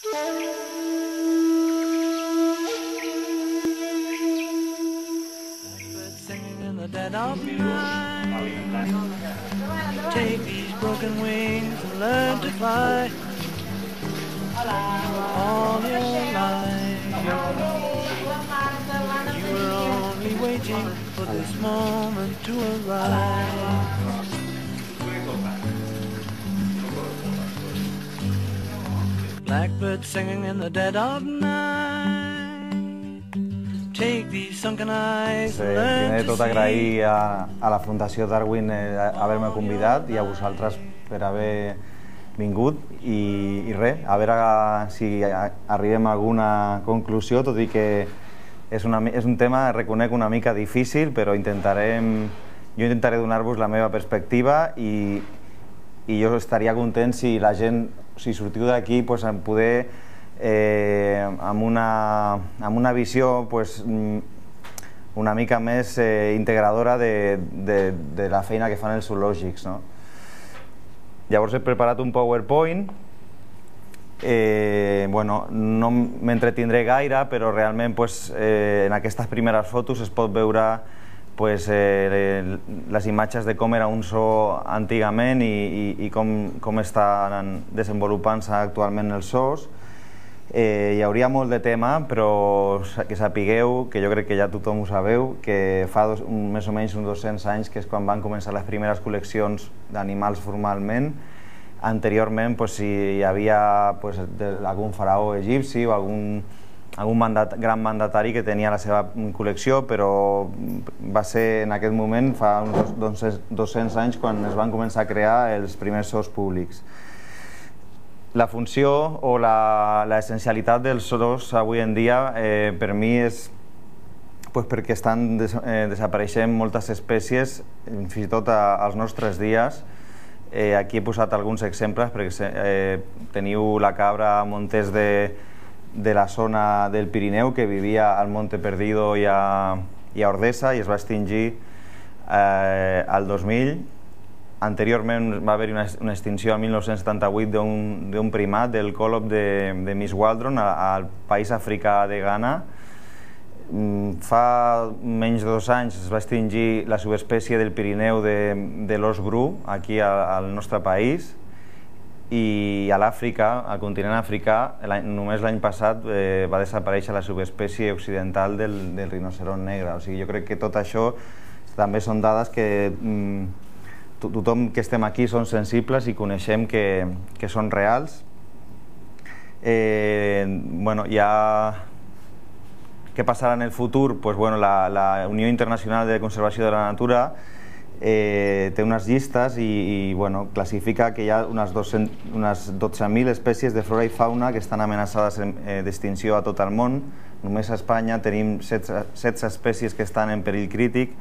Take these broken wings and learn to fly. All your life you were only waiting for this moment to arrive. Blackbird singing in the dead of night. Take these sunken eyes and learn Primer de to tot agrair a la Fundació Darwin haver-me convidat i a vosaltres per haver vingut i res, a veure si arribem a alguna conclusió, tot i que és un tema, reconec, una mica difícil, però jo intentaré donar-vos la meva perspectiva i jo estaria content si la gent, si sortiu d'aquí, en poder, amb una visió una mica més integradora de la feina que fan els zoològics, no? Llavors he preparat un PowerPoint. No m'entretindré gaire, però realment en aquestes primeres fotos es pot veure les imatges de com era un zoo antigament i com estan desenvolupant-se actualment els zoos. Hi hauria molt de tema, però que sapigueu, que jo crec que ja tothom ho sabeu, que fa més o menys uns 200 anys, que és quan van començar les primeres col·leccions d'animals formalment. Anteriorment, si hi havia algun faraó egipci o algun gran mandatari que tenia la seva col·lecció, però va ser en aquest moment, fa uns 200 anys, quan es van començar a crear els primers zoos públics. La funció o l'essencialitat dels zoos avui en dia per mi és perquè estan desapareixent moltes espècies, fins i tot als nostres dies. Aquí he posat alguns exemples, perquè teniu la cabra montés de la zona del Pirineu, que vivia al Monte Perdido i a Ordesa i es va extingir al 2000. Anteriorment va haver una extinció el 1978 d'un primat, del còlop de Miss Waldron, al país africà de Ghana. Fa menys de 2 anys es va extingir la subespècie del Pirineu de l'ós bru, aquí al nostre país, i a l'Àfrica, al continent africà, només l'any passat va desaparèixer la subespècie occidental del rinoceront negre. O sigui, jo crec que tot això també són dades que tothom que estem aquí som sensibles i coneixem que són reals. Què passarà en el futur? La Unió Internacional de Conservació de la Natura té unes llistes i classifica que hi ha unes 12.000 espècies de flora i fauna que estan amenaçades d'extinció a tot el món. Només a Espanya tenim 16 espècies que estan en perill crític,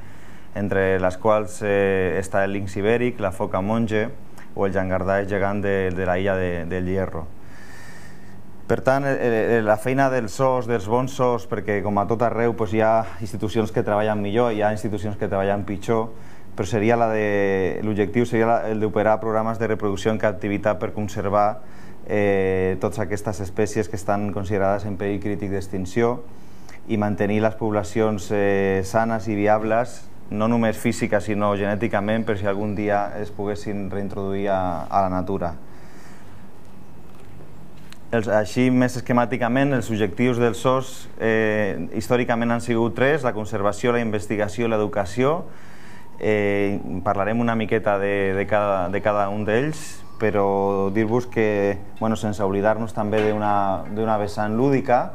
entre les quals està el linx ibèric, la foca monge o el llangardaix gegant de la illa del Hierro. Per tant, la feina dels zoos, dels bons zoos, perquè com a tot arreu hi ha institucions que treballen millor, hi ha institucions que treballen pitjor, però l'objectiu seria el d'operar programes de reproducció en captivitat per conservar totes aquestes espècies que estan considerades en perill crític d'extinció i mantenir les poblacions sanes i viables, no només física sinó genèticament, per si algun dia es poguessin reintroduir a la natura. Així, més esquemàticament, els objectius dels zoos històricament han sigut 3: la conservació, la investigació i l'educació. Parlarem una miqueta de cada un d'ells, però dir-vos que, sense oblidar-nos també d'una vessant lúdica,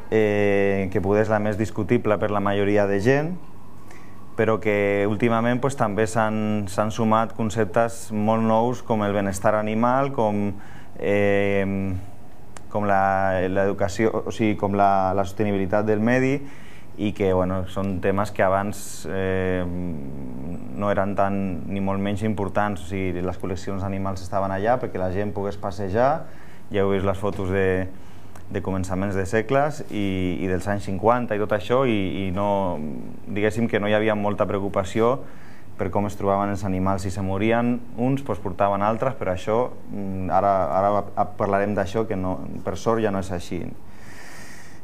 que poder és la més discutible per la majoria de gent, però que últimament també s'han sumat conceptes molt nous com el benestar animal, com l'educació, o sigui, com la sostenibilitat del medi, i que són temes que abans no eren tan ni molt menys importants. O sigui, les col·leccions d'animals estaven allà perquè la gent pogués passejar. Ja heu vist les fotos de començaments de segles i dels anys 50 i tot això, i diguéssim que no hi havia molta preocupació per com es trobaven els animals. Si se morien uns, doncs portaven altres, però això, ara parlarem d'això, que no, per sort ja no és així.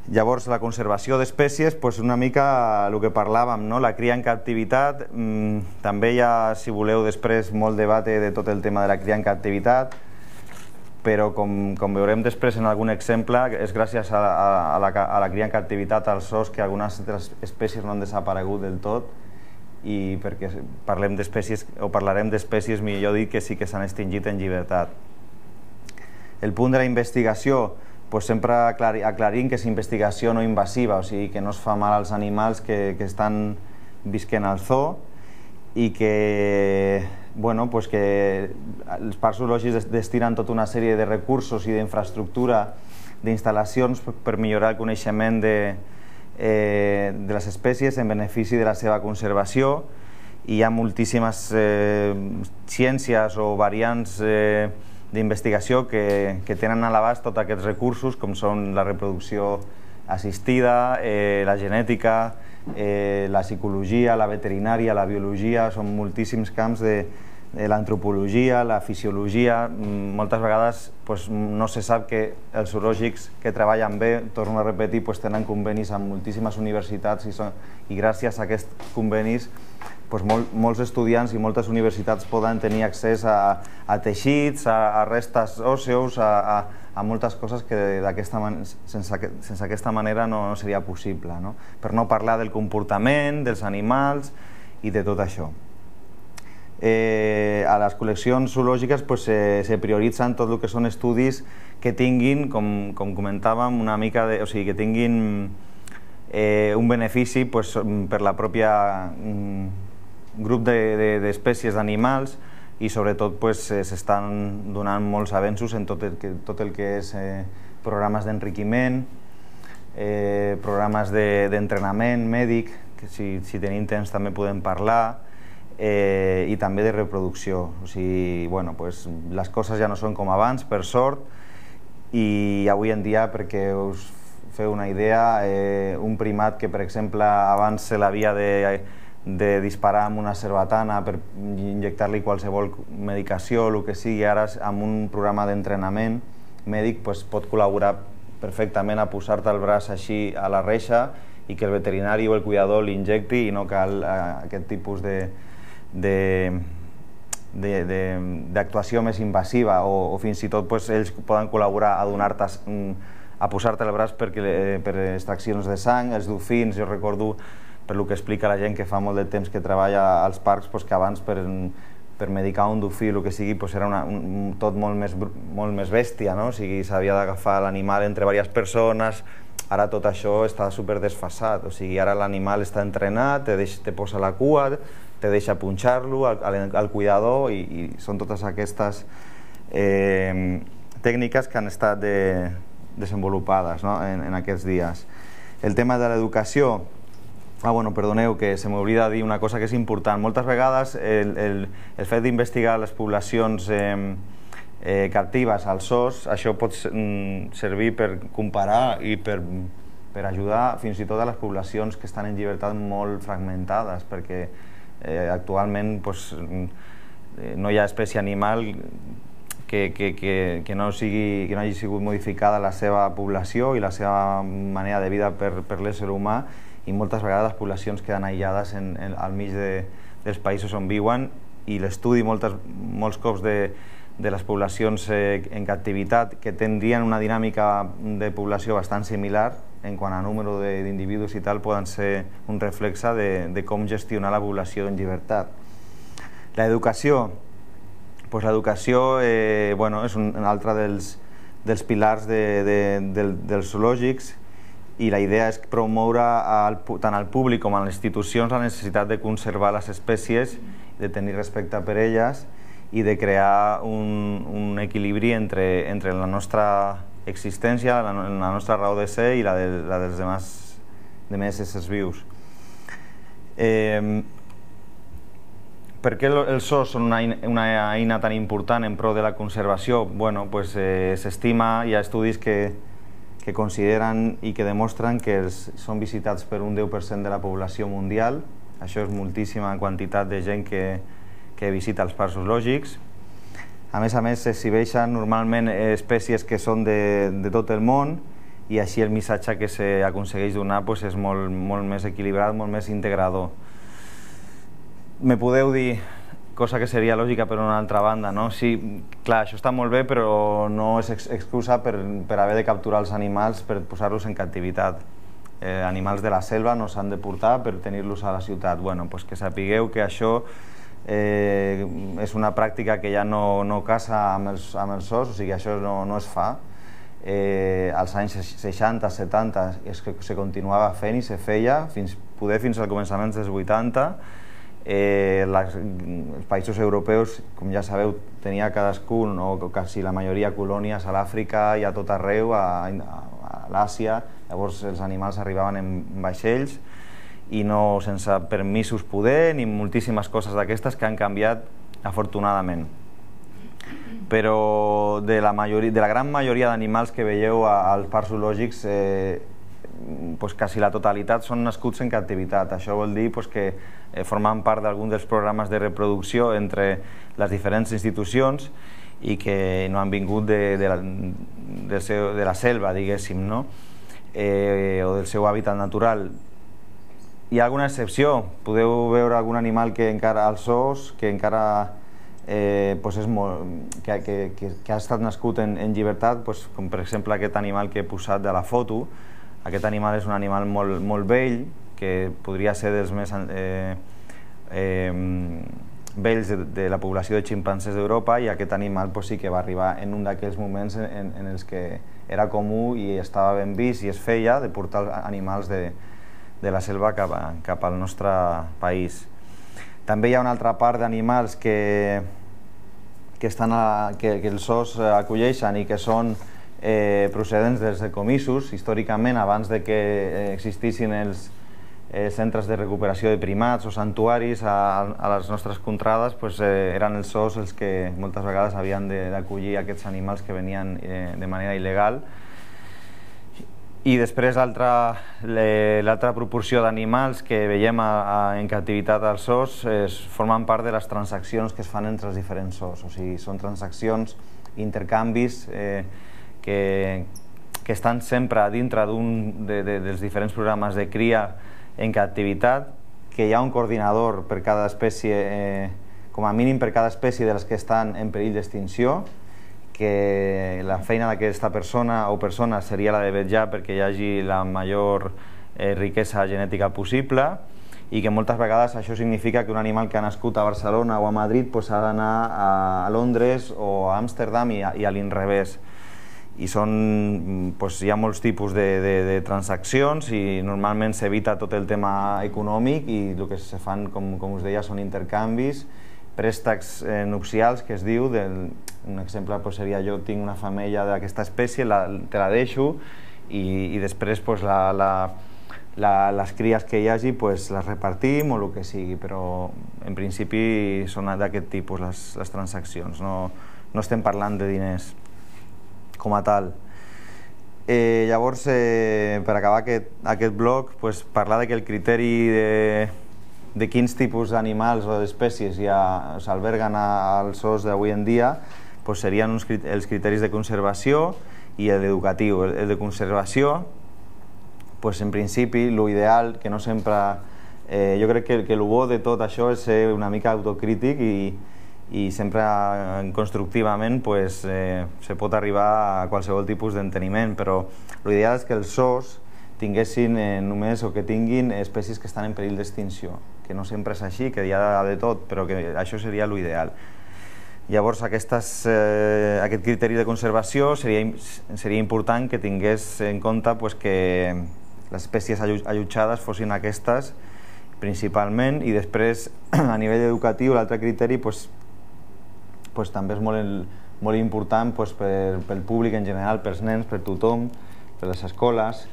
Llavors, la conservació d'espècies, doncs una mica el que parlàvem, no? La cria en captivitat, també hi ha, si voleu, després molt debat de tot el tema de la cria en captivitat, però com veurem després en algun exemple, és gràcies a la cria en captivitat als zoos que algunes de les espècies no han desaparegut del tot, i perquè parlarem d'espècies, millor dit, que sí que s'han extingit en llibertat. El punt de la investigació, doncs sempre aclarint que és investigació no invasiva, o sigui que no es fa mal als animals que estan visquent al zoo, i que, bueno, pues que els parcs zoològics destinen tota una sèrie de recursos i d'infraestructura, d'instal·lacions per millorar el coneixement de les espècies en benefici de la seva conservació. Hi ha moltíssimes ciències o variants d'investigació que tenen a l'abast tots aquests recursos, com són la reproducció assistida, la genètica, la psicologia, la veterinària, la biologia. Són moltíssims camps de l'antropologia, la fisiologia. Moltes vegades no se sap que els zoològics que treballen bé, torno a repetir, tenen convenis amb moltíssimes universitats i gràcies a aquests convenis molts estudiants i moltes universitats poden tenir accés a teixits, a restes òsseos, a moltes coses que sense aquesta manera no seria possible, per no parlar del comportament dels animals i de tot això. A les col·leccions zoològiques se prioritzen tot el que són estudis que tinguin, com comentàvem, una mica o sigui, que tinguin un benefici per la pròpia grup d'espècies d'animals, i sobretot s'estan donant molts avenços en tot el que és programes d'enriquiment, programes d'entrenament mèdic, que si tenim temps també podem parlar, i també de reproducció. O sigui, les coses ja no són com abans, per sort, i avui en dia, perquè us feu una idea, un primat que, per exemple, abans se l'havia de disparar amb una cerbatana per injectar-li qualsevol medicació o el que sigui, ara amb un programa d'entrenament mèdic pot col·laborar perfectament a posar-te el braç així a la reixa i que el veterinari o el cuidador l'injecti, i no cal aquest tipus d'actuació més invasiva, o fins i tot ells poden col·laborar a posar-te el braç per extraccions de sang. Els dofins, jo recordo, per el que explica la gent que fa molt de temps que treballa als parcs, que abans per medicar un dofí o el que sigui era tot molt més bèstia, o sigui, s'havia d'agafar l'animal entre diverses persones. Ara tot això està super desfasat, o sigui, ara l'animal està entrenat, te posa la cua, te deixa punxar-lo al cuidador, i són totes aquestes tècniques que han estat desenvolupades en aquests dies. El tema de l'educació, perdoneu, que se m'oblida dir una cosa que és important. Moltes vegades el fet d'investigar les poblacions captives als zoos, això pot servir per comparar i per ajudar fins i tot a les poblacions que estan en llibertat molt fragmentades, perquè actualment no hi ha espècie animal que no hagi sigut modificada la seva població i la seva manera de vida per l'ésser humà, i moltes vegades les poblacions queden aïllades al mig dels països on viuen, i l'estudi molts cops de les poblacions en captivitat, que tindrien una dinàmica de població bastant similar en quant a número d'individus i tal, poden ser un reflexe de com gestionar la població en llibertat. L'educació, és un altre dels pilars dels zoològics, i la idea és promoure tant al públic com a les institucions la necessitat de conservar les espècies, de tenir respecte per elles i de crear un equilibri entre la nostra existència, la nostra raó de ser i la dels demés éssers vius. Per què els zoos són una eina tan important en pro de la conservació? S'estima, hi ha estudis que consideren i que demostren que són visitats per un 10% de la població mundial, Això és moltíssima quantitat de gent que visita els parcs zoològics. A més, s'exhibeixen normalment espècies que són de tot el món i així el missatge que s'aconsegueix donar és molt més equilibrat, molt més integrador. Me podeu dir, cosa que seria lògica per una altra banda, no? Sí, clar, això està molt bé, però no és excusa per haver de capturar els animals per posar-los en captivitat. Animals de la selva no s'han de portar per tenir-los a la ciutat. Bueno, doncs que sapigueu que això és una pràctica que ja no casa amb els zoos, o sigui, això no es fa. Als anys 60, 70 se continuava fent i se feia, fins als començaments dels 80. Els països europeus, com ja sabeu, tenia cadascun, o quasi la majoria, colònies a l'Àfrica i a tot arreu, a l'Àsia. Llavors els animals arribaven en vaixells i no sense permisos poder, ni moltíssimes coses d'aquestes que han canviat afortunadament. Però de la gran majoria d'animals que veieu als parcs zoològics, quasi la totalitat són nascuts en captivitat. Això vol dir que formen part d'algun dels programes de reproducció entre les diferents institucions i que no han vingut de la selva, diguéssim, no? O del seu hàbitat natural. Hi ha alguna excepció. Podeu veure algun animal que encara als zoos, que encara que ha estat nascut en llibertat, com per exemple aquest animal que he posat de la foto. Aquest animal és un animal molt vell, que podria ser dels més vells de la població de ximpancers d'Europa, i aquest animal sí que va arribar en un d'aquells moments en els que era comú i estava ben vist i es feia de portar animals de la selva cap al nostre país. També hi ha una altra part d'animals que els zoos acolleixen i que són procedents dels ecomisos. Històricament, abans de que existissin els centres de recuperació de primats o santuaris a les nostres contrades, eren els zoos els que moltes vegades havien d'acollir aquests animals que venien de manera il·legal. I després l'altra proporció d'animals que veiem en captivitat als zoos formen part de les transaccions que es fan entre els diferents zoos. O sigui, són transaccions, intercanvis que estan sempre dintre dels diferents programes de cria en captivitat, que hi ha un coordinador per cada espècie, com a mínim per cada espècie de les que estan en perill d'extinció, que la feina d'aquesta persona o persones seria la de vetllar perquè hi hagi la major riquesa genètica possible, i que moltes vegades això significa que un animal que ha nascut a Barcelona o a Madrid ha d'anar a Londres o a Amsterdam i a l'inrevés. I hi ha molts tipus de transaccions i normalment s'evita tot el tema econòmic i el que se fan, com us deia, són intercanvis, préstecs nupcials, que es diu. Un exemple seria: jo tinc una femella d'aquesta espècie, te la deixo i després les cries que hi hagi les repartim o el que sigui, però en principi són d'aquest tipus les transaccions, no estem parlant de diners com a tal. Llavors, per acabar aquest bloc, parlar que el criteri de quins tipus d'animals o d'espècies s'alberguen als zoos d'avui en dia serien els criteris de conservació i l'educatiu. El de conservació, en principi, l'ideal, que no sempre... Jo crec que el bo de tot això és ser una mica autocrític i sempre constructivament se pot arribar a qualsevol tipus d'enteniment, però l'ideal és que els zoos tinguessin només o que tinguin espècies que estan en perill d'extinció, que no sempre és així, que hi ha de tot, però que això seria l'ideal. Llavors, aquest criteri de conservació seria important que tingués en compte que les espècies allotjades fossin aquestes principalment, i després, a nivell educatiu, l'altre criteri també és molt important pel públic en general, pels nens, per tothom, per les escoles,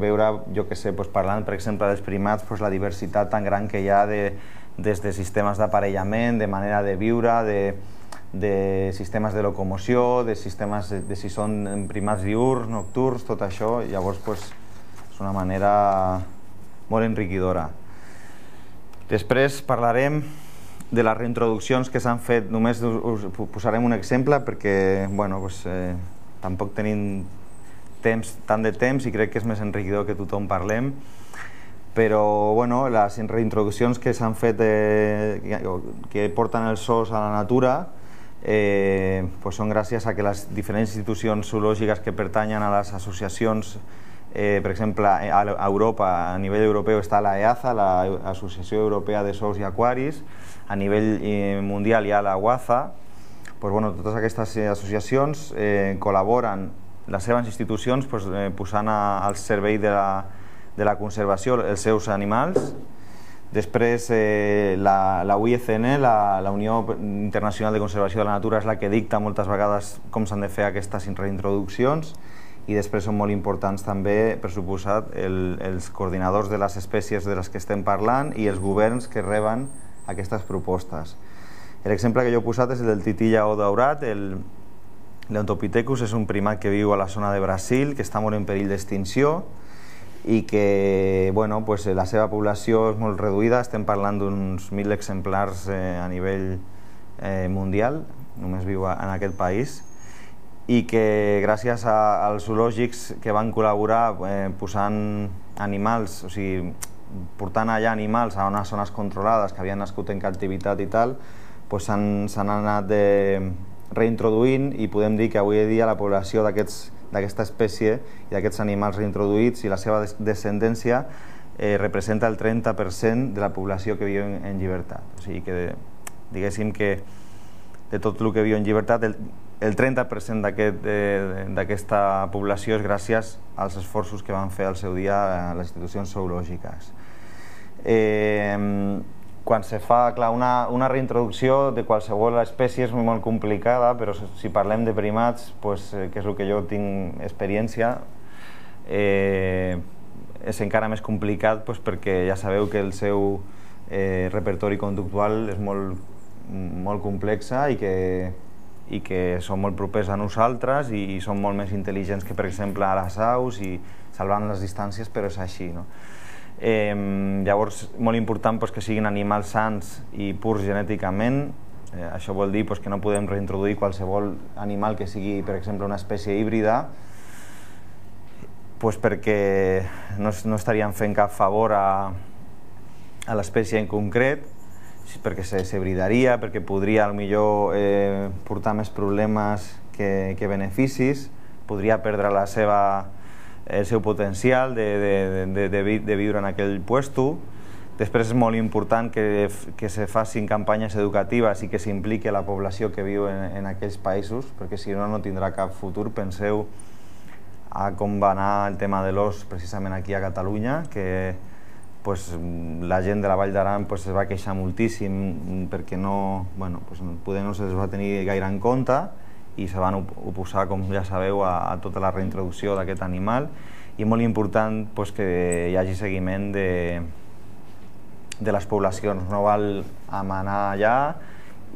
veure, jo què sé, parlant per exemple dels primats, la diversitat tan gran que hi ha des de sistemes d'aparellament, de manera de viure, de sistemes de locomoció, de sistemes de si són primats diürns, nocturns, tot això. Llavors és una manera molt enriquidora. Després parlarem de les reintroduccions que s'han fet. Només us posarem un exemple perquè tampoc tenim tant de temps i crec que és més enriquidor que tothom parlem. Però les reintroduccions que s'han fet que porten els zoos a la natura són gràcies a que les diferents institucions zoològiques que pertanyen a les associacions, per exemple, a Europa, a nivell europeu està la EAZA, l'Associació Europea de Zoos i Aquaris, a nivell mundial hi ha la WAZA. Totes aquestes associacions col·laboren les seves institucions posant al servei de la conservació els seus animals. Després la UICN, la Unió Internacional de Conservació de la Natura, és la que dicta moltes vegades com s'han de fer aquestes reintroduccions, i després són molt importants també, per suposat, els coordinadors de les espècies de les que estem parlant i els governs que reben aquestes propostes. L'exemple que jo he posat és el del tití lleó daurat. L'Odontopithecus és un primat que viu a la zona de Brasil, que està molt en perill d'extinció i que la seva població és molt reduïda. Estem parlant d'uns 1.000 exemplars a nivell mundial, només viu en aquest país, i que gràcies als zoològics que van col·laborar posant animals, o sigui, portant allà animals a unes zones controlades que havien nascut en captivitat i tal, s'han anat reintroduint, i podem dir que avui en dia la població d'aquesta espècie i d'aquests animals reintroduïts i la seva descendència representa el 30% de la població que viu en llibertat. O sigui que diguéssim que de tot el que viu en llibertat, el 30% d'aquesta població és gràcies als esforços que van fer al seu dia les institucions zoològiques. Quan se fa, clar, una reintroducció de qualsevol espècie és molt complicada, però si parlem de primats, que és el que jo tinc experiència, és encara més complicat perquè ja sabeu que el seu repertori conductual és molt complexa i que són molt propers a nosaltres i són molt més intel·ligents que, per exemple, a les aus, i salvant les distàncies, però és així, no? Llavors, molt important que siguin animals sans i purs genèticament. Això vol dir que no podem reintroduir qualsevol animal que sigui, per exemple, una espècie híbrida, perquè no estaríem fent cap favor a l'espècie en concret, perquè s'hibridaria, perquè podria potser portar més problemes que beneficis, podria perdre el seu potencial de viure en aquell puesto. Després és molt important que se facin campanyes educatives i que s'impliqui la població que viu en aquells països, perquè si no, no tindrà cap futur. Penseu a com va anar el tema de l'os precisament aquí a Catalunya, que la gent de la Vall d'Aran es va queixar moltíssim perquè poder no se'ls va tenir gaire en compte i se van oposar, com ja sabeu, a tota la reintroducció d'aquest animal. I és molt important que hi hagi seguiment de les poblacions. No val amanar allà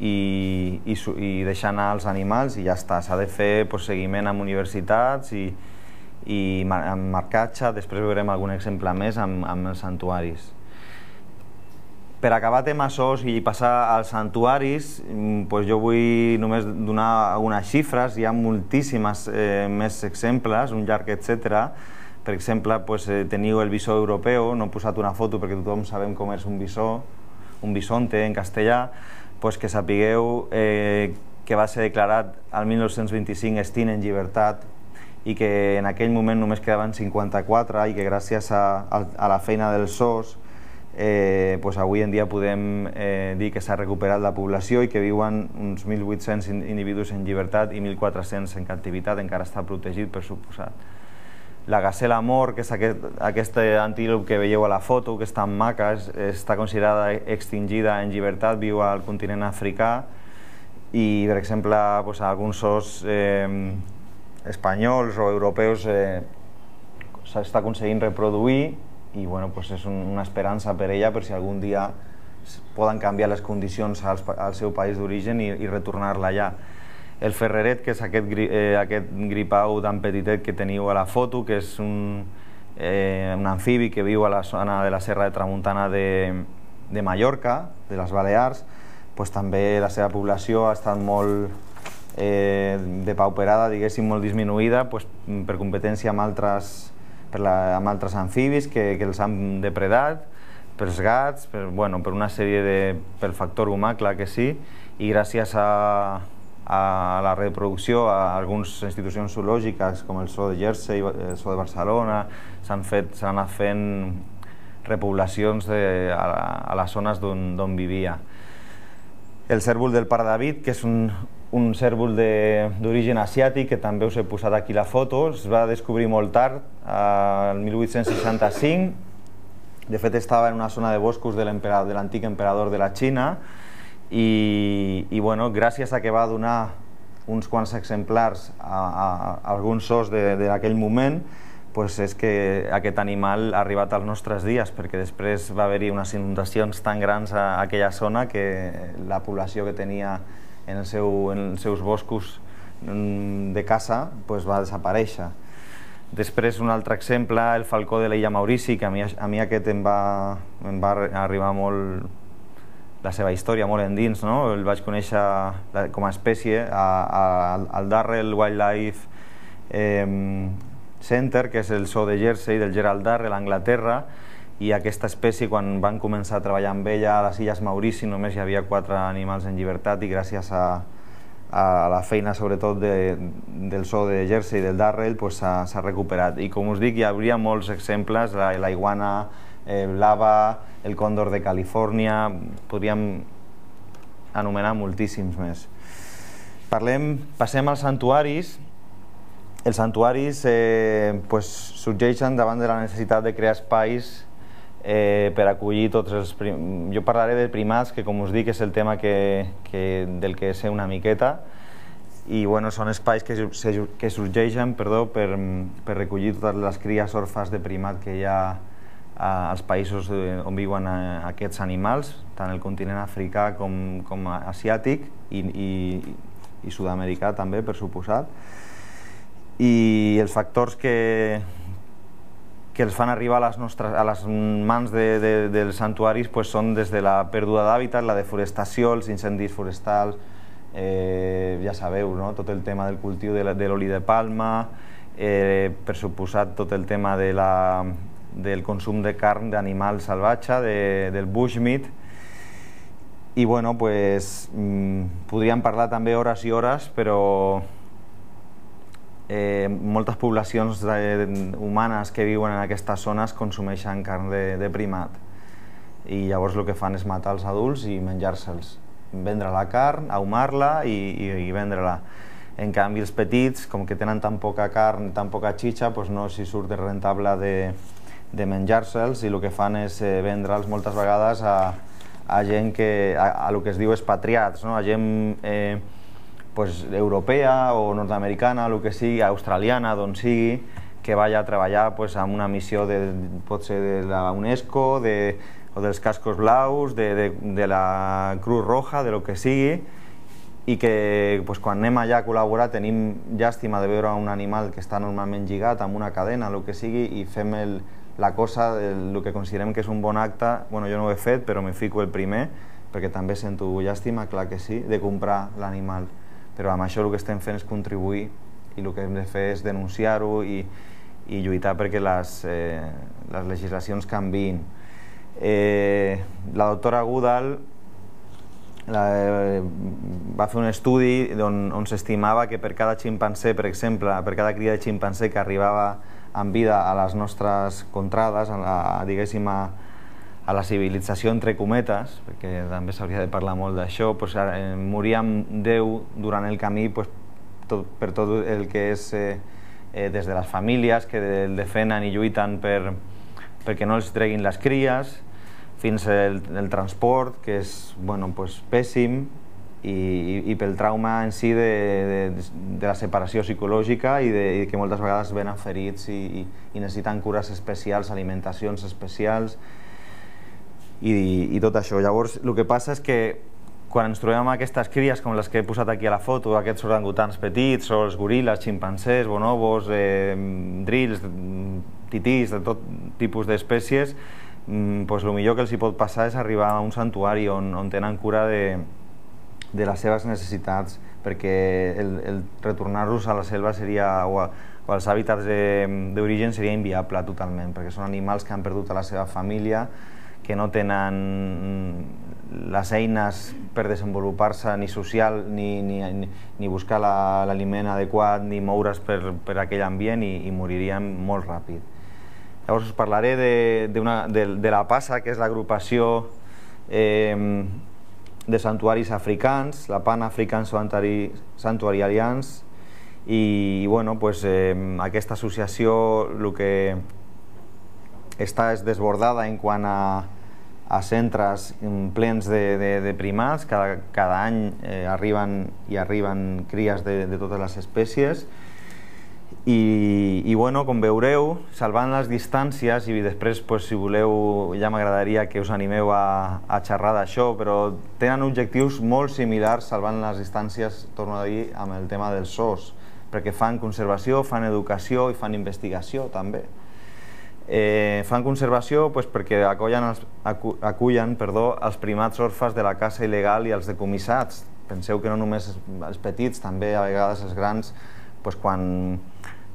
i deixar anar els animals i ja està. S'ha de fer seguiment amb universitats i amb marcatge. Després veurem algun exemple més amb els santuaris. Per acabar tema zoos i passar als santuaris, jo vull només donar algunes xifres. Hi ha moltíssimes més exemples, un llarg etcètera. Per exemple, teniu el bisó europeu. No he posat una foto perquè tothom sabem com és un bisó, un bisonte en castellà. Que sapigueu que va ser declarat el 1925 extint en llibertat i que en aquell moment només quedaven 54 i que gràcies a la feina dels zoos avui en dia podem dir que s'ha recuperat la població i que viuen uns 1.800 individus en llibertat i 1.400 en captivitat. Encara està protegit, per suposat. La gasela mor, que és aquest antílop que veieu a la foto, que és tan maca, està considerada extingida en llibertat, viu al continent africà i, per exemple, alguns zoos espanyols o europeus s'està aconseguint reproduir i és una esperança per ella per si algun dia poden canviar les condicions al seu país d'origen i retornar-la allà. El ferreret, que és aquest gripau tan petitet que teniu a la foto, que és un amfibi que viu a la zona de la Serra de Tramuntana de Mallorca, de les Balears, pues també la seva població ha estat molt depauperada, diguéssim, molt disminuïda, pues, per competència amb altres amfibis que els han depredat, pels gats, per una sèrie pel factor humà, clar que sí, i gràcies a la reproducció a algunes institucions zoològiques com el Zoo de Jersey, el Zoo de Barcelona, s'han anat fent repoblacions a les zones d'on vivia. El cérvol del pare David, que és un cérvol d'origen asiàtic, que també us he posat aquí la foto, es va descobrir molt tard, el 1865. De fet, estava en una zona de boscos de l'antic emperador de la Xina i gràcies a que va donar uns quants exemplars a alguns zoos d'aquell moment, és que aquest animal ha arribat als nostres dies, perquè després va haver-hi unes inundacions tan grans a aquella zona que la població que tenia en els seus boscos de caça va desaparèixer. Després, un altre exemple, el falcó de l'illa Maurici, que a mi aquest em va arribar molt la seva història, molt endins, no? El vaig conèixer com a espècie al Darrell Wildlife Center, que és el zoo de Jersey, del Gerald Darrell, a Anglaterra, i aquesta espècie, quan van començar a treballar amb ella a les illes Maurici, només hi havia 4 animals en llibertat, i gràcies a la feina sobretot del zoo de Jersey i del Darrell s'ha recuperat. I com us dic, hi hauria molts exemples, la iguana blava, el còndor de Califòrnia, podríem anomenar moltíssims més. Passem als santuaris. Els santuaris sorgeixen davant de la necessitat de crear espais per acollir tots els... Jo parlaré de primats, que com us dic és el tema del que sé una miqueta, i són espais que sorgeixen per recollir totes les cries orfes de primat que hi ha als països on viuen aquests animals, tant el continent africà com asiàtic i sud-americà també, per suposat. I els factors que els fan arribar a les mans dels santuaris són des de la pèrdua d'hàbitat, la deforestació, els incendis forestals, ja sabeu, tot el tema del cultiu de l'oli de palma, per suposat tot el tema del consum de carn d'animal salvatge, del bushmeat, i podríem parlar també hores i hores, però moltes poblacions humanes que viuen en aquestes zones consumeixen carn de primat, i llavors el que fan és matar els adults i menjar-se'ls, vendre la carn, ahumar-la i vendre-la. En canvi, els petits, com que tenen tan poca carn, tan poca xitxa, no s'hi surt rentable de menjar-se'ls, i el que fan és vendre'ls moltes vegades a gent a el que es diu expatriats, a gent europea o nord-americana, el que sigui, australiana, d'on sigui, que vaya a treballar en una missió pot ser de la UNESCO o dels cascos blaus, de la Cruz Roja, de lo que sigui, i que quan anem allà a col·laborar tenim llàstima de veure un animal que està normalment lligat amb una cadena, el que sigui, i fem la cosa, el que considerem que és un bon acte. Jo no ho he fet, però me fico el primer, perquè també sento llàstima, clar que sí, de comprar l'animal. Però amb això el que estem fent és contribuir, i el que hem de fer és denunciar-ho i lluitar perquè les legislacions canviïn. La doctora Goodall va fer un estudi on s'estimava que per cada ximpancé, per exemple, per cada cria de ximpancé que arribava en vida a les nostres contrades, diguéssim, a la civilització entre cometes, perquè també s'hauria de parlar molt d'això, moríem 10 durant el camí per tot el que és des de les famílies que el defenen i lluiten perquè no els treguin les cries, fins al transport, que és pèssim, i pel trauma en si de la separació psicològica i que moltes vegades venen ferits i necessiten cures especials, alimentacions especials i tot això. Llavors, el que passa és que quan ens trobem amb aquestes cries com les que he posat aquí a la foto, aquests orangutans petits, o els goril·les, ximpancers, bonobos, drills, titís, de tot tipus d'espècies, pues el millor que els hi pot passar és arribar a un santuari on tenen cura de les seves necessitats, perquè el retornar-los a la selva seria, o als hàbitats d'origen seria inviable totalment, perquè són animals que han perdut a la seva família, que no tenen les eines per desenvolupar-se ni social, ni buscar l'aliment adequat, ni moure's per aquell ambient i moririen molt ràpid. Llavors us parlaré de la PASA, que és l'agrupació de santuaris africans, la Pan African Sanctuary Alliance, i bueno, pues, aquesta associació el que està és desbordada en quant a centres plens de primats. Cada any arriben cries de totes les espècies i bueno, com veureu, salvant les distàncies, i després, si voleu, ja m'agradaria que us animeu a xerrar d'això, però tenen objectius molt similars, salvant les distàncies, torno a dir, amb el tema dels zoos, perquè fan conservació, fan educació i fan investigació també. Fan conservació perquè acullen els primats orfes de la caça il·legal i els decomissats. Penseu que no només els petits, també a vegades els grans, quan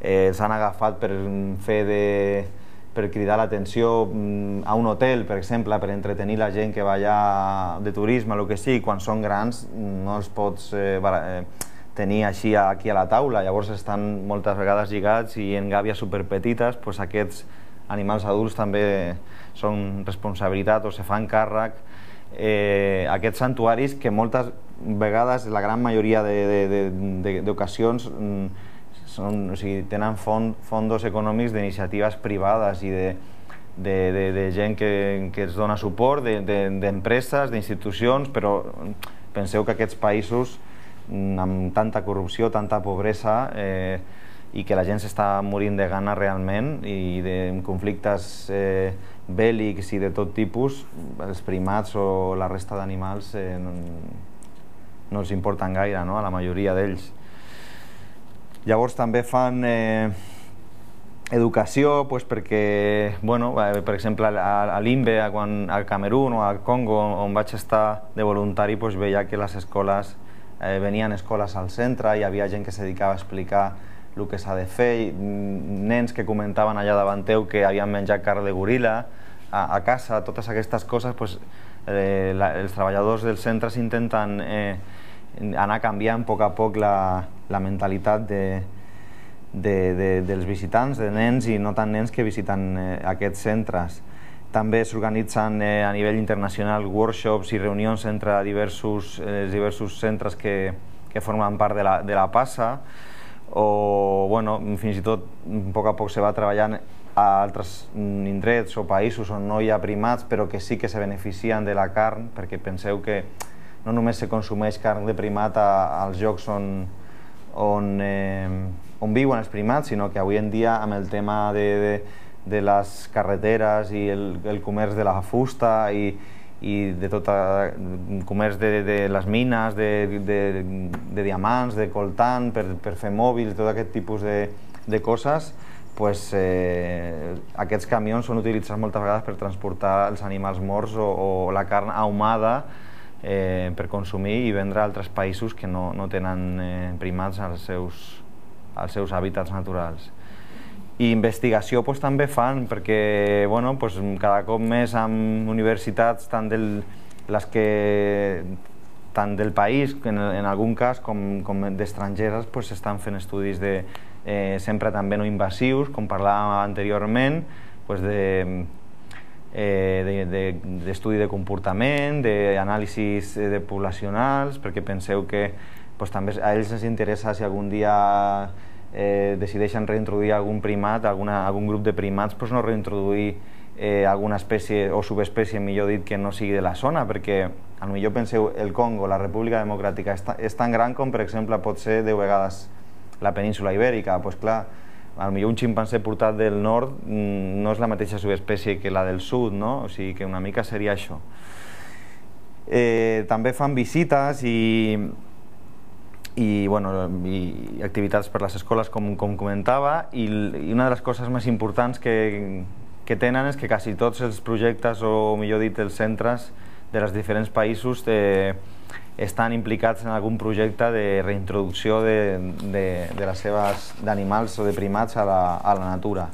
els han agafat per cridar l'atenció a un hotel, per exemple, per entretenir la gent que va allà de turisme, el que sigui, quan són grans no els pots tenir així aquí a la taula, llavors estan moltes vegades lligats i en gàbies superpetites. Aquests animals adults també són responsabilitat o se fan càrrec. Aquests santuaris, que moltes vegades, la gran majoria d'ocasions, tenen fondos econòmics d'iniciatives privades i de gent que els dona suport, d'empreses, d'institucions, però penseu que aquests països amb tanta corrupció, tanta pobresa, i que la gent s'està morint de gana realment, i de conflictes bèl·lics i de tot tipus, els primats o la resta d'animals no els importen gaire, a la majoria d'ells. Llavors també fan educació, perquè, per exemple, a l'Imbe, al Camerún o al Congo, on vaig estar de voluntari, veia que les escoles, venien escoles al centre, hi havia gent que se dedicava a explicar el que s'ha de fer, nens que comentaven allà davant teu que havien menjat carn de goril·la a casa. Totes aquestes coses, els treballadors dels centres intenten anar canviant a poc la mentalitat dels visitants, de nens i no tant nens que visiten aquests centres. També s'organitzen a nivell internacional workshops i reunions entre diversos centres que formen part de la PASA, o fins i tot a poc se va treballant a altres indrets o països on no hi ha primats però que sí que se beneficien de la carn, perquè penseu que no només se consumeix carn de primat als llocs on viuen els primats, sinó que avui en dia amb el tema de les carreteres i el comerç de la fusta i de tot el comerç de les mines, de diamants, de coltan, per fer mòbils, tot aquest tipus de coses, aquests camions són utilitzats moltes vegades per transportar els animals morts o la carn ahumada per consumir i vendre a altres països que no tenen primats als seus hàbitats naturals. I investigació també fan, perquè cada cop més amb universitats tant del país, en algun cas, com d'estrangeres, s'estan fent estudis sempre també no invasius, com parlàvem anteriorment, d'estudi de comportament, d'anàlisis poblacionals, perquè penseu que també a ells els interessa si algun dia decideixen reintroduir algun primat, algun grup de primats, no reintroduir alguna espècie o subespècie, millor dit, que no sigui de la zona, perquè potser penseu, el Congo, la República Democràtica, és tan gran com, per exemple, pot ser 10 vegades la península ibèrica. Doncs clar, potser un ximpanzé portat del nord no és la mateixa subespècie que la del sud, no? O sigui que una mica seria això. També fan visites i activitats per les escoles, com comentava, i una de les coses més importants que que tenen és que quasi tots els projectes, o millor dit, els centres dels diferents països estan implicats en algun projecte de reintroducció d'animals o de primats a la natura.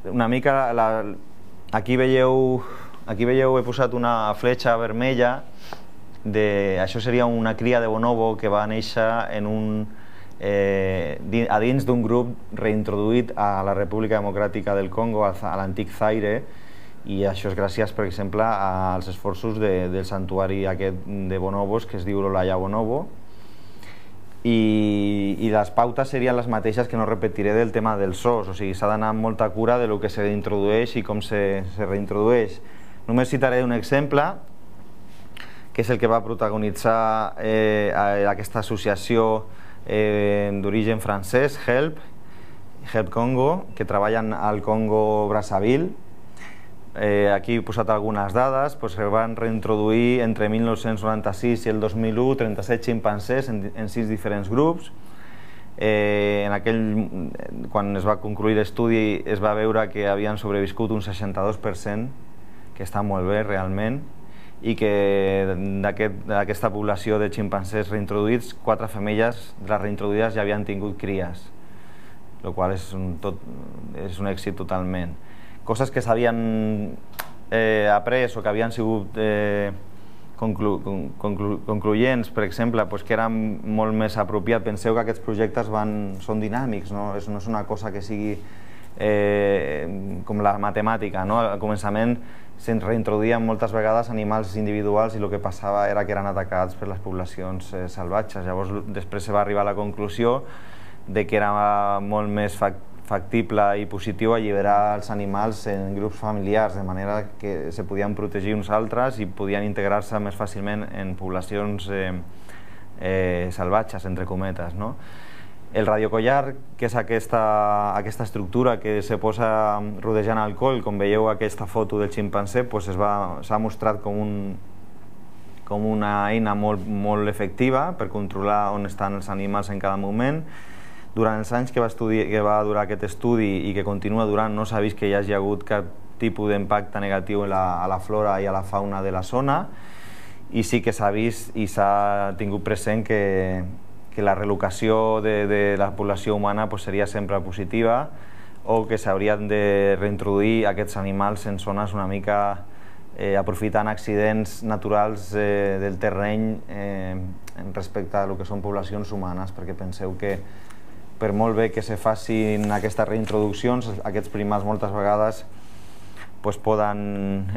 Una mica, aquí veieu, he posat una fletxa vermella, això seria una cria de bonobo que va néixer a dins d'un grup reintroduït a la República Democràtica del Congo, a l'antic Zaire, i això és gràcies, per exemple, als esforços del santuari aquest de bonobos que es diu l'Olaya Bonobo, i les pautes serien les mateixes que no repetiré del tema dels zoos, o sigui, s'ha d'anar amb molta cura del que s'introdueix i com se reintrodueix. Només citaré un exemple, que és el que va protagonitzar aquesta associació d'origen francès, Help Congo, que treballen al Congo Brazzaville. Aquí he posat algunes dades. Es van reintroduir entre 1996 i el 2001 37 ximpancers en 6 diferents grups. Quan es va concluir l'estudi es va veure que havien sobreviscut un 62%, que està molt bé realment, i que d'aquesta població de ximpancers reintroduïts, 4 femelles de les reintroduïdes ja havien tingut cries, el qual és un èxit totalment. Coses que s'havien après o que havien sigut concloents, per exemple, que era molt més apropiat. Penseu que aquests projectes són dinàmics, no és una cosa que sigui com la matemàtica. Al començament se'n reintroduïen moltes vegades animals individuals i el que passava era que eren atacats per les poblacions salvatges. Llavors després se va arribar a la conclusió de que era molt més factible i positiu alliberar els animals en grups familiars, de manera que se podien protegir uns altres i podien integrar-se més fàcilment en poblacions salvatges, entre cometes. El radiocollar, que és aquesta estructura que se posa rodejant el coll, com veieu aquesta foto del ximpanzé, s'ha mostrat com una eina molt efectiva per controlar on estan els animals en cada moment. Durant els anys que va durar aquest estudi i que continua durant, no s'ha vist que hi hagi hagut cap tipus d'impacte negatiu a la flora i a la fauna de la zona, i sí que s'ha vist i s'ha tingut present que la relocació de la població humana seria sempre positiva, o que s'haurien de reintroduir aquests animals en zones una mica aprofitant accidents naturals del terreny respecte a el que són poblacions humanes, perquè penseu que per molt bé que se facin aquestes reintroduccions, aquests primats moltes vegades poden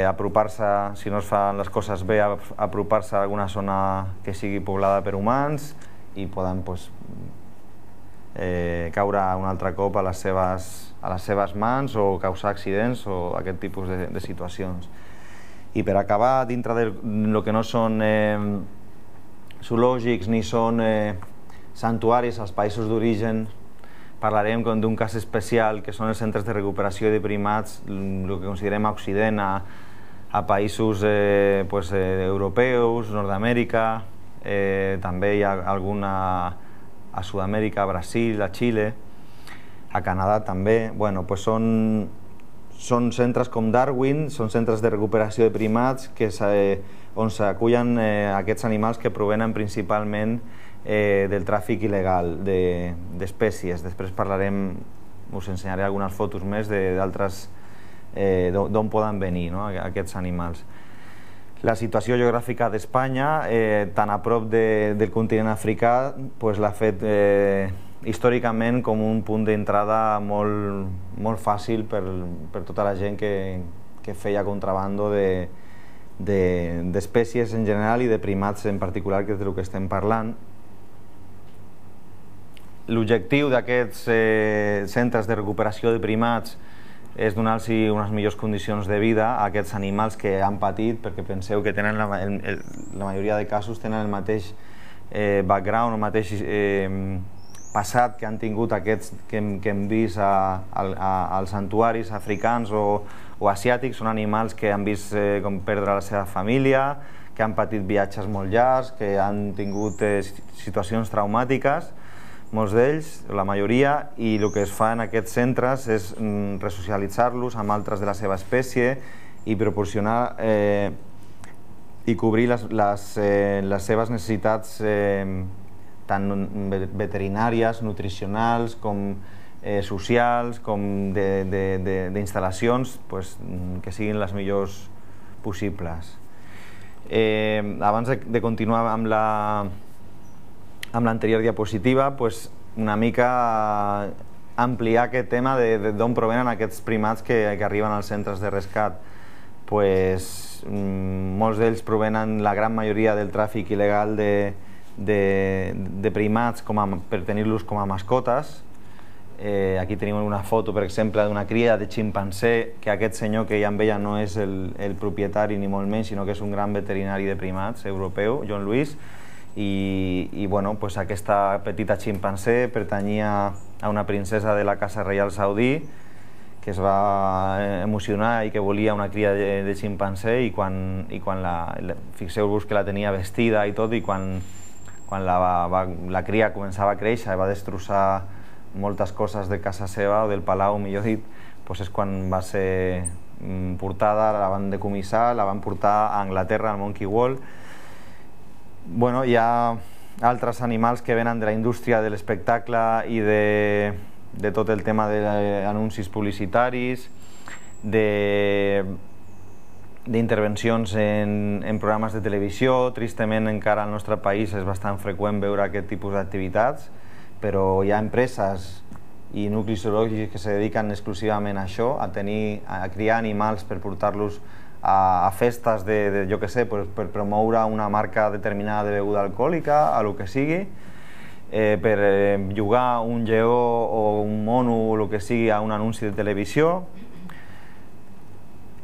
apropar-se, si no es fan les coses bé, apropar-se a alguna zona que sigui poblada per humans i poden caure un altre cop a les seves mans o causar accidents o aquest tipus de situacions. I per acabar, dintre del que no són zoològics ni són santuaris als països d'origen, parlarem d'un cas especial que són els centres de recuperació de primats, el que considerem a Occident, a països europeus, Nord-amèrica, també hi ha alguna a Sud-amèrica, a Brasil, a Xile, a Canadà també. Són centres com Darwin, són centres de recuperació de primats on s'acullen aquests animals que provenen principalment del tràfic il·legal d'espècies. Després parlarem, us ensenyaré algunes fotos més d'altres d'on poden venir aquests animals. La situació geogràfica d'Espanya, tan a prop del continent africà, l'ha fet històricament com un punt d'entrada molt fàcil per tota la gent que feia contrabando d'espècies en general i de primats en particular, que és del que estem parlant. L'objectiu d'aquests centres de recuperació de primats és donar-los unes millors condicions de vida a aquests animals que han patit, perquè penseu que tenen la majoria de casos tenen el mateix background, el mateix passat que han tingut aquests que hem vist als santuaris africans o asiàtics. Són animals que han vist com perdre la seva família, que han patit viatges molt llargs, que han tingut situacions traumàtiques, molts d'ells, la majoria, i el que es fa en aquests centres és resocialitzar-los amb altres de la seva espècie i proporcionar i cobrir les seves necessitats tant veterinàries, nutricionals, com socials, com d'instal·lacions, que siguin les millors possibles. Abans de continuar amb l'anterior diapositiva, una mica ampliar aquest tema d'on provenen aquests primats que arriben als centres de rescat. Molts d'ells provenen, la gran majoria, del tràfic il·legal de primats per tenir-los com a mascotes. Aquí tenim una foto, per exemple, d'una cria de ximpanzé, que aquest senyor que hi ha amb ella no és el propietari ni molt menys, sinó que és un gran veterinari de primats europeu, John Lewis, i aquesta petita ximpanzé pertanyia a una princesa de la Casa Reial Saudí que es va emocionar i que volia una cria de ximpanzé, i quan fixeu-vos que la tenia vestida i tot, i quan la cria començava a créixer i va destrossar moltes coses de casa seva, o del palau, millor dit, és quan va ser portada, la van decomissar, la van portar a Anglaterra, al Monkey Wall. Hi ha altres animals que venen de la indústria de l'espectacle i de tot el tema d'anuncis publicitaris, d'intervencions en programes de televisió. Tristament, encara al nostre país és bastant freqüent veure aquest tipus d'activitats, però hi ha empreses i nuclis zoològics que se dediquen exclusivament a això, a criar animals per portar-los a festes jo què sé, per promoure una marca determinada de beguda alcohòlica, a lo que sigui, per llogar un lleó o un mono o el que sigui a un anunci de televisió.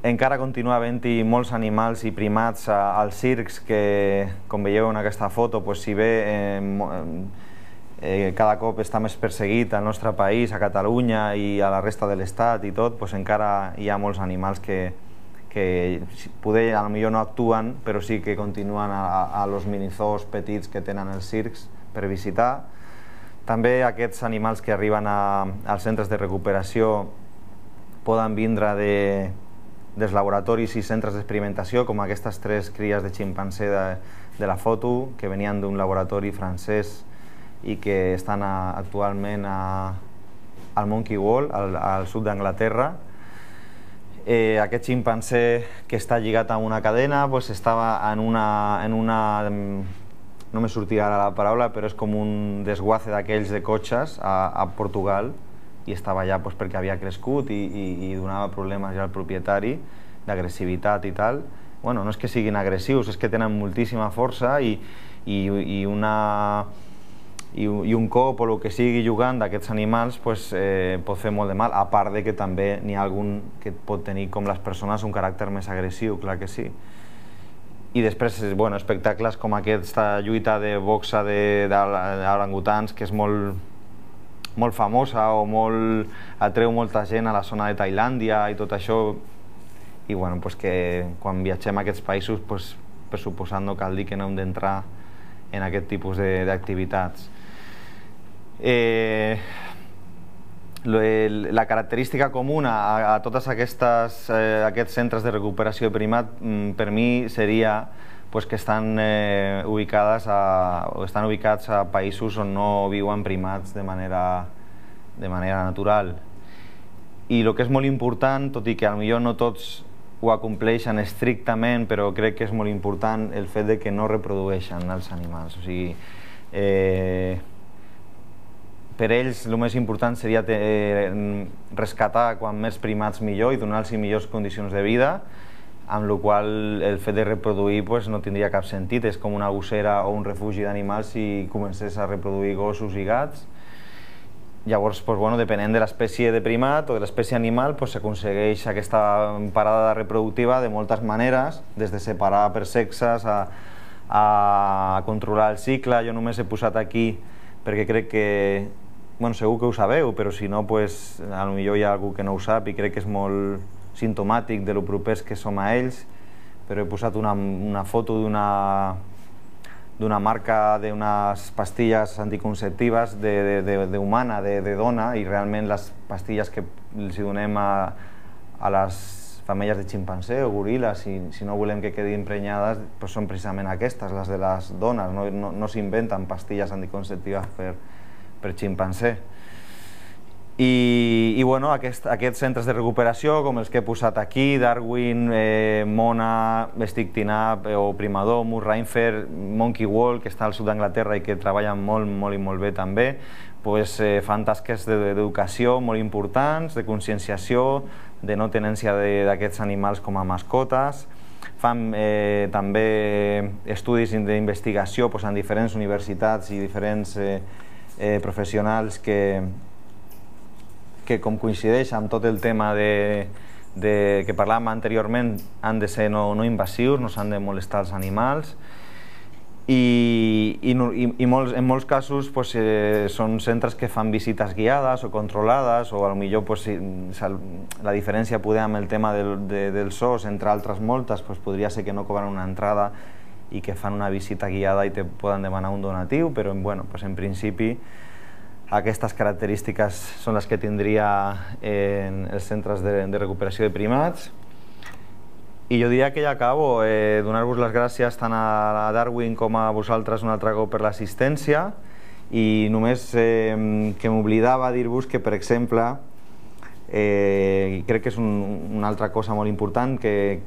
Encara continua havent-hi molts animals i primats als circs que, com veieu en aquesta foto, si bé cada cop està més perseguit al nostre país, a Catalunya i a la resta de l'Estat i tot, encara hi ha molts animals que potser potser no actuen, però sí que continuen a los minizoos petits que tenen els circs per visitar. També aquests animals que arriben als centres de recuperació poden vindre dels laboratoris i centres d'experimentació, com aquestes 3 cries de ximpanzé de la foto, que venien d'un laboratori francès i que estan actualment al Monkey Wall, al sud d'Anglaterra. Aquest ximpanzé, que està lligat a una cadena, estava en una... no me sortirà ara la paraula, però és com un desguace d'aquells de cotxes a Portugal, i estava allà perquè havia crescut i donava problemes ja al propietari d'agressivitat i tal. No és que siguin agressius, és que tenen moltíssima força i un cop o el que sigui jugant d'aquests animals pot fer molt de mal, a part que també n'hi ha algun que pot tenir, com les persones, un caràcter més agressiu, clar que sí. I després, espectacles com aquesta lluita de boxa d'orangutans, que és molt famosa, o atreu molta gent a la zona de Tailàndia i tot això, i que quan viatgem a aquests països, per suposat, no cal dir que no hem d'entrar en aquest tipus d'activitats. La característica comuna a tots aquests centres de recuperació de primat, per mi, seria que estan ubicats a països on no viuen primats de manera natural. I el que és molt important, tot i que potser no tots ho acompleixen estrictament, però crec que és molt important el fet que no reprodueixen els animals. O sigui, per ells el més important seria rescatar quan més primats millor i donar-los millors condicions de vida, amb la qual el fet de reproduir no tindria cap sentit. És com una gossera o un refugi d'animals si comencés a reproduir gossos i gats. Llavors, depenent de l'espècie de primat o de l'espècie animal, s'aconsegueix aquesta parada reproductiva de moltes maneres, des de separar per sexes a controlar el cicle. Jo només he posat aquí perquè crec que, segur que ho sabeu, però si no, potser hi ha algú que no ho sap i crec que és molt simptomàtic de lo propers que som a ells, però he posat una foto d'una marca d'unes pastilles anticonceptives d'humana, de dona, i realment les pastilles que els donem a les femelles de ximpanzé o goril·les, si no volem que quedin prenyades, doncs són precisament aquestes, les de les dones. No s'inventen pastilles anticonceptives per ximpanzé. I bueno, aquests centres de recuperació, com els que he posat aquí, Darwin, Mona, Stick-Tin-Up o Primadomus, Reinfer, Monkey Wall, que està al sud d'Anglaterra i que treballen molt i molt bé també, fan tasques d'educació molt importants, de conscienciació, de no tenència d'aquests animals com a mascotes. Fan també estudis d'investigació en diferents universitats i diferents professionals que com coincideix amb tot el tema que parlàvem anteriorment, han de ser no invasius, no s'han de molestar els animals, i en molts casos són centres que fan visites guiades o controlades, o potser la diferència amb el tema dels zoos, entre altres moltes, podria ser que no cobren una entrada i que fan una visita guiada i te poden demanar un donatiu, però en principi aquestes característiques són les que tindria en els centres de recuperació de primats. I jo diria que ja acabo, donar-vos les gràcies tant a Darwin com a vosaltres un altre cop per l'assistència, i només que m'oblidava dir-vos que, per exemple, crec que és una altra cosa molt important, que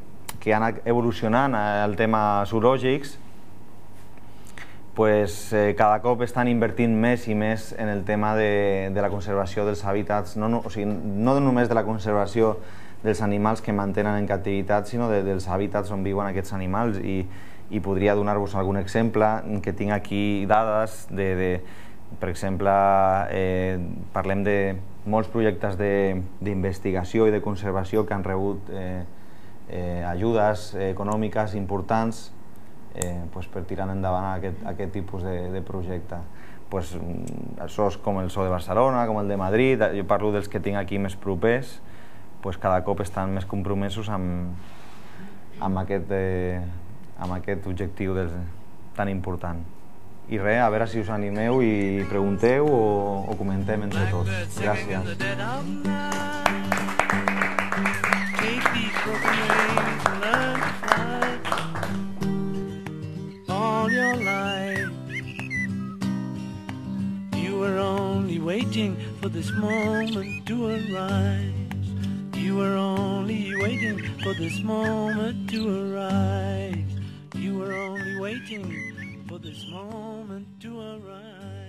ha anat evolucionant el tema zoològics. Cada cop estan invertint més i més en el tema de la conservació dels hàbitats, no només de la conservació dels animals que mantenen en captivitat, sinó dels hàbitats on viuen aquests animals, i podria donar-vos algun exemple, que tinc aquí dades per exemple, parlem de molts projectes d'investigació i de conservació que han rebut ajudes econòmiques importants per tirar endavant aquest tipus de projecte. Zoos com el Zoo de Barcelona, com el de Madrid, jo parlo dels que tinc aquí més propers, cada cop estan més compromesos amb aquest objectiu tan important. I res, a veure si us animeu i pregunteu o comentem entre tots. Gràcies. All your life you were only waiting for this moment to arise. You were only waiting for this moment to arise. You were only waiting for this moment to arise.